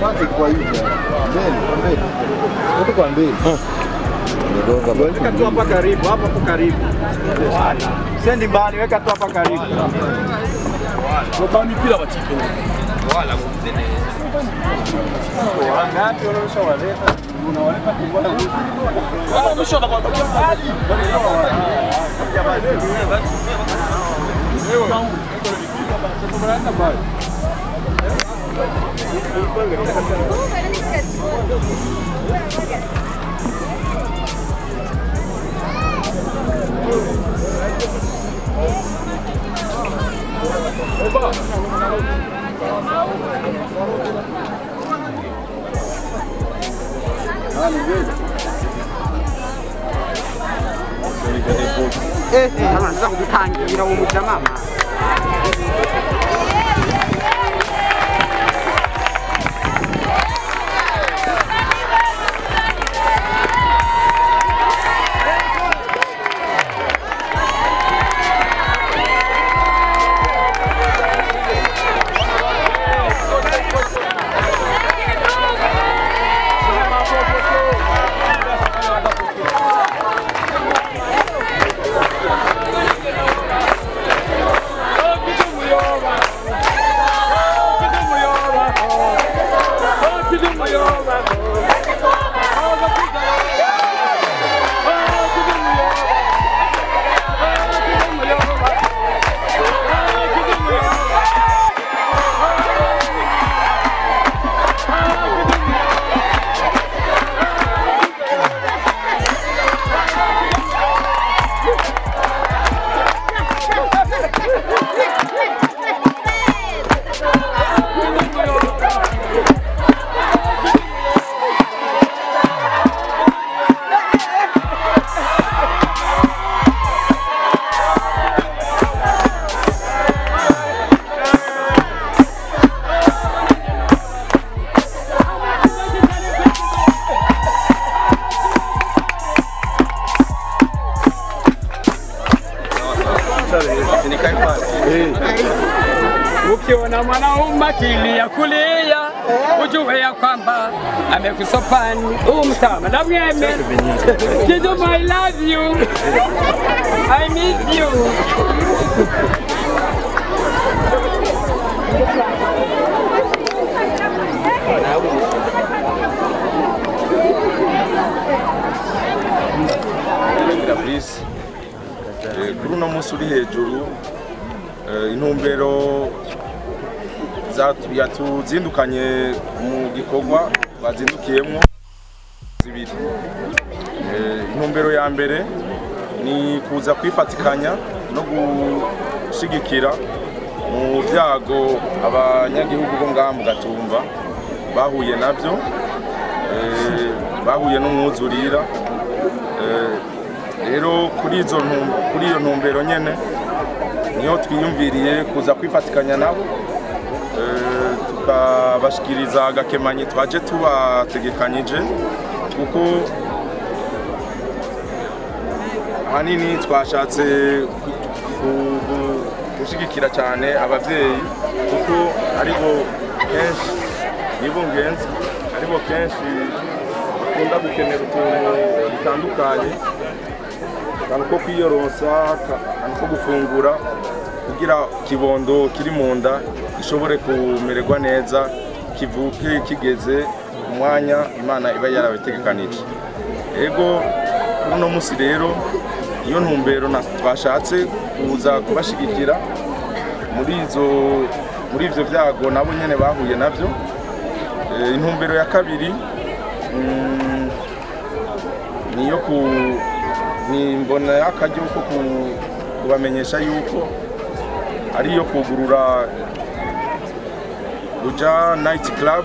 Kamati kwa hivi. Mbele. Wote kwa mbele. Weka tu hapa karibu, hapa hapo karibu. Sendi mbali, weka tu hapa karibu. Kwa mipira watipe. Wala kumtene. Wangapi wanashawaleta? Unawaleta kibona huko. Wala mshona kwa mbali. Anaanza kutangira mu mujama. Ukiona mwanaume akilia kulia, ujue ya kwamba amekusopani umtama na mweme. Kidu, I love you, I miss you. Kuri uno munsi uri hejuru, intumbero yatuzindukanye mu gikorwa bazindukiyemo zibiri. Intumbero ya mbere ni kuza kwifatikanya no gushigikira mu byago abanyagihugu bo ngaha mu Gatumba bahuye nabyo, bahuye n'umwuzurira. Rero kuri iyo ntumbero nyene niyo twiyumviriye kuza kwifatikanya nabo, tukabashikiriza agakemanyi twaje tubategekanyije, kuko ahanini twashatse gushigikira cyane abavyeyi, kuko aribo kenshi nibungenzi, aribo kenshi bakunda gukenera utuntu bitandukanye, kandi ko kwiyorosa, kandi ko gufungura kugira kibondo kiri mu nda gishobore kumererwa neza, kivuke kigeze umwanya Imana iba yarabategekanije. Ego uno munsi rero iyo ntumbero twashatse kuza kubashigikira muri ivyo vyago nabo nyene bahuye navyo. Intumbero ya kabiri niyo nimbona akaryo ko kubamenyesha yuko ariyo kugurura Ruja Night Club,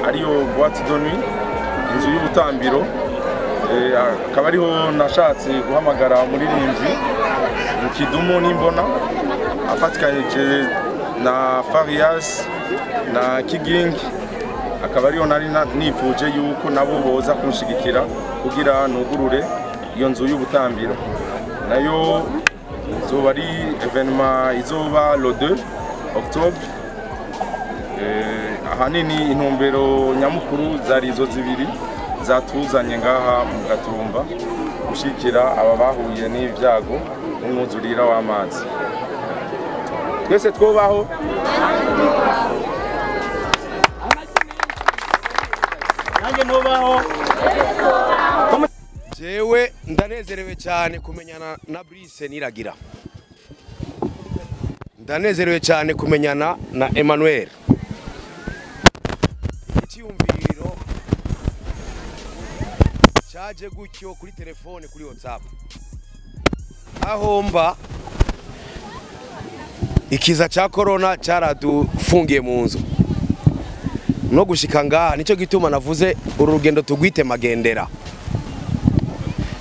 ariyo boîte de nuit, inzu y'ubutambiro. Akaba ariho nashatse guhamagara umuririmbyi Kidumu Nimbona afatikanyije na Farias na Kigingi. Akaba ariho nari nifuje yuko nabo boza kunshigikira kugira nugurure iyo nzu y'ubutambiro. Nayo izoba ari evenement izoba le 2 octobre ahanini intumbero nyamukuru zari izo zibiri zatuzanye ngaha mu Gatumba gushikira aba bahuye n'ibyago n'umwuzurira w'amazi. Twese twobaho nanjye nubaho. Jewe ndanezerewe cyane kumenyana na Brice Niragira. Ndanezerewe cyane kumenyana na Emmanuel. Icyumviro cyaje gutyo kuri telefone kuri WhatsApp. Aho mba ikiza cya corona cyaradufungiye mu nzu. No gushika ngaha nicyo gituma navuze uru rugendo tugwite magendera.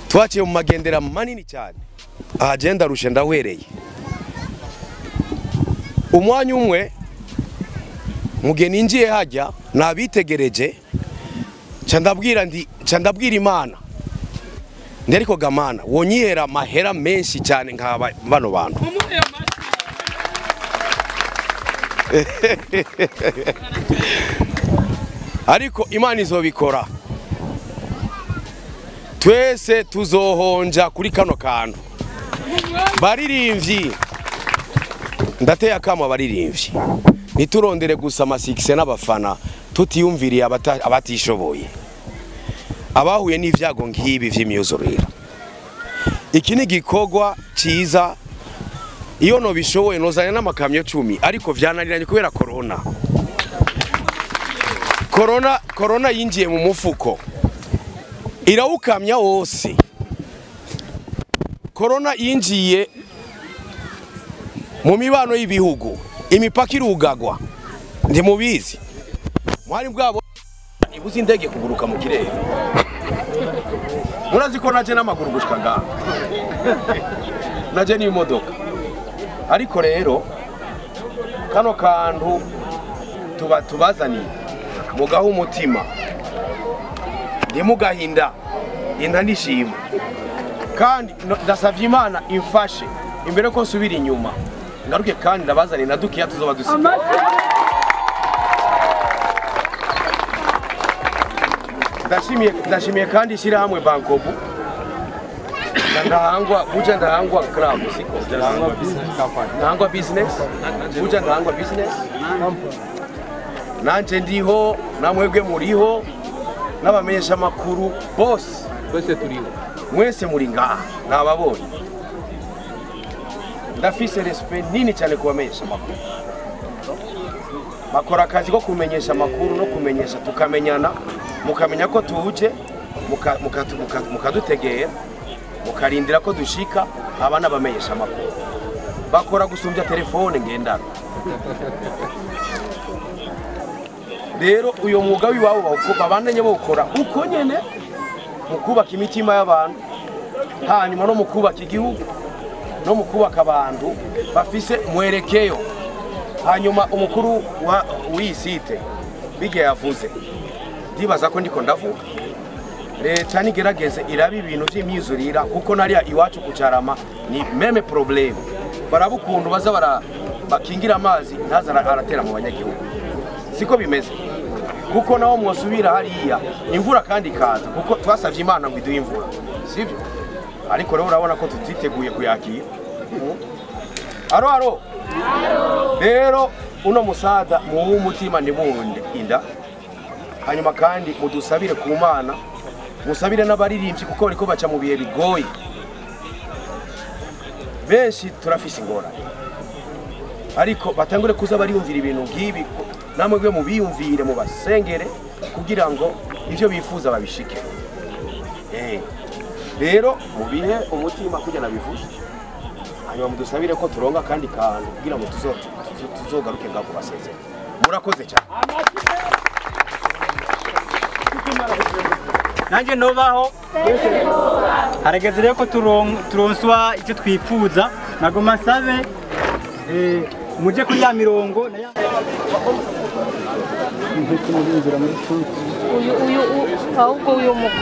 Twaciye mu magendera manini cyane. Agenda rushe ndahwereye. Umwanya umwe mugeni ngiye hajya nabitegereje candabwira Imana. Ndi ariko gamana wonyihera mahera menshi cyane nkaba bano bantu. Ariko Imana izobikora. Twese tuzohonja kuri kano kantu. Baririmvyi ndateye akamo abaririmbyi niturondere gusa amasikise n'abafana tutiyumviriye abatishoboye abahuye n'ivyago nk'ibi vy'imyuzurira. Iki ni gikogwa ciza iyo no bishoboye nozanye n'amakamyo 10 ariko vyananiranye kubera corona yinjiye mu mufuko irawukamya wose. Corona yinjiye mu mibano y'ibihugu imipaka irugagwa ndi mubizi mwari bwabo ibuze indege kuguruka mu kirere. Murazi ko naje n'amaguru gushika ngaha naje n'imodoka. Ariko rero kano kantu tubazaniye mugaho umutima ndi mugahinda inda nishima kandi ndasavye Imana imfashe imbere ko nsubira inyuma ngaruke kandi ndabazaniye na dukiya tuzoba dusiga. Ndashimiye kandi shira hamwe Bankobu ndahangwa club siko ndahangwa business ndahangwa business nanje ndiho namwebwe muriho n'abamenyesha makuru boss twese turiho mwese muri ngaha nababonye. Ndafise respect nini cyane kubamenyesha makuru. Bakora akazi ko kumenyesha makuru no kumenyesha tukamenyana mukamenya ko tuje mukadutegera mukarindira ko dushika abana bamenyesha makuru. Bakora gusumbya telefone ngendana. Rero uyo mwuga wiwabo babandanye bokora uko nyene mukubaka imitima y'abantu hanyuma no mukubaka igihugu no mukubaka abantu bafise mwerekeyo. Hanyuma umukuru w'isite bige yavuze ndibaza ko ndiko ndavuga leta nigerageze irabi ibintu by'imyizurira kuko nariya iwacu kucarama ni meme problem. Barabukundu baza bakingira amazi ntazara aratera mu banyagihugu siko bimeze kuko nawo mwosubira hariya imvura kandi kaza kuko twasavye Imana ngo iduhe imvura sivyo. Ariko rero urabona ko tutiteguye kuyakira. Aro rero uno musada mu umutima ni munde inda. Hanyuma kandi mudusabire ku Mana musabire n'abaririmbyi kuko bariko baca mu bihe bigoye. Benshi turafise ingorane ariko batangure kuza bariyumvira ibintu ngibi namwe gwe mu biyumvire mu basengere kugira ngo ivyo bifuza babishike. Rero mu bihe umutima kujya nabivuze hanyuma mudusabire ko turonga kandi kantu kugira ngo tuzogaruke ngako basezera. Murakoze cyane. Nanjye nobaho harageze rero ko turonswa icyo twifuza nagoma nsabe muje kuri ya mirongo na ya uyu ahubwo uyu muguru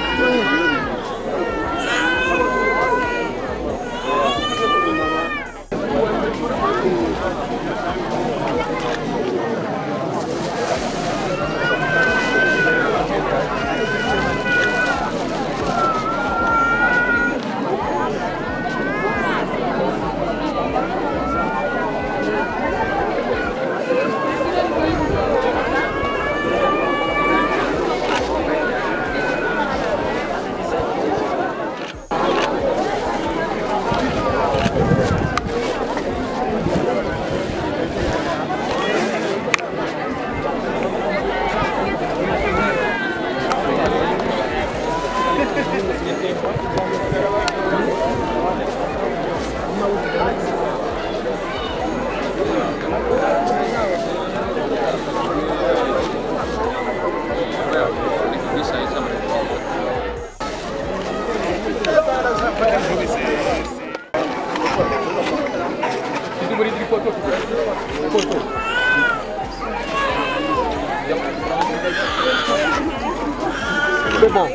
C'est bon.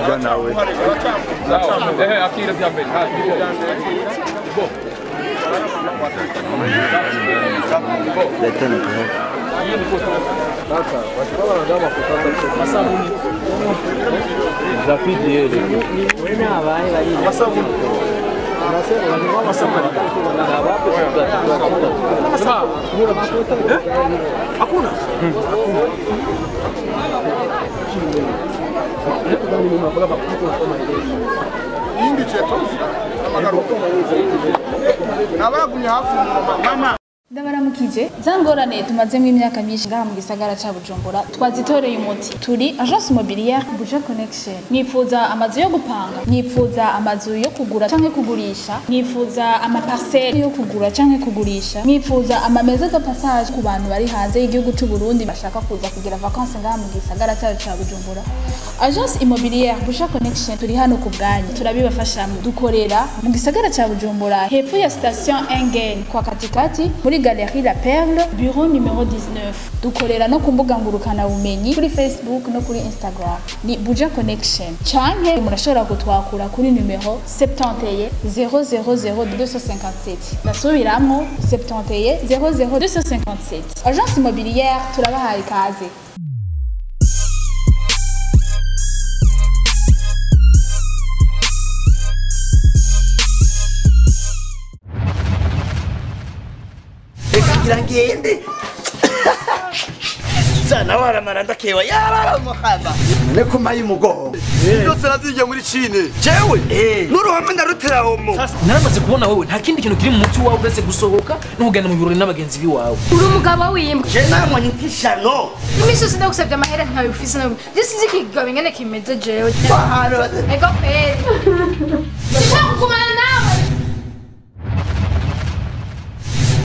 Jana we. Akira também. Bom. Leteni kwa. Sasa, wachukua wanadamu kutaka masabuni. Zafidi yeye. Wewe hawahi wali. Masabuni. Nasema wani masabuni. Na wapi sasa? Hakuna. Ingi chetozi. Nabagumya hafi mama. Ndabaramukije za ngorane tumazemo imyaka myinshi ngaha mu gisagara ca Bujumbura twazitoreye umuti turi agence immobilière Buja Connection nifuza amazu yo gupanga nifuza amazu yo kugura canke kugurisha nifuza amaparcelle yo kugura canke kugurisha nifuza amameza de passage ku bantu bari hanze y'igihugu cy'u Burundi bashaka kuza kugira vacances ngaha mu gisagara ca Bujumbura agence immobilière Buja Connection turi hano ku bwanyu turabibafashamo dukorera mu gisagara ca Bujumbura hepfo ya station Engen kwa katikati muri Galerie La Perle, bureau numéro 19. Dukorera no ku mbuga ngurukana bumenyi kuri Facebook no kuri Instagram. Ni Buja Connection. Canke murashobora kutwakura kuri numero 71 000 257. Nasubiramo 71 00 257. Agence immobilière turabahaye ikaze. Ngende sana wala maranda kewa yara muhamba neko mayi mugo byose nazije muri Chine jewe nuru hamwe ndarutira homo naramaze kubona wowe nta kindi kintu kiri mu muti wawe uretse gusohoka no kugana mu birori n'abagenzi biwawe uri umugabo w'imbwa je namwe nkishano imisozi ndagusabye amahera ntawe ufise no gisize kigabe ngene kimeze jewe ego pe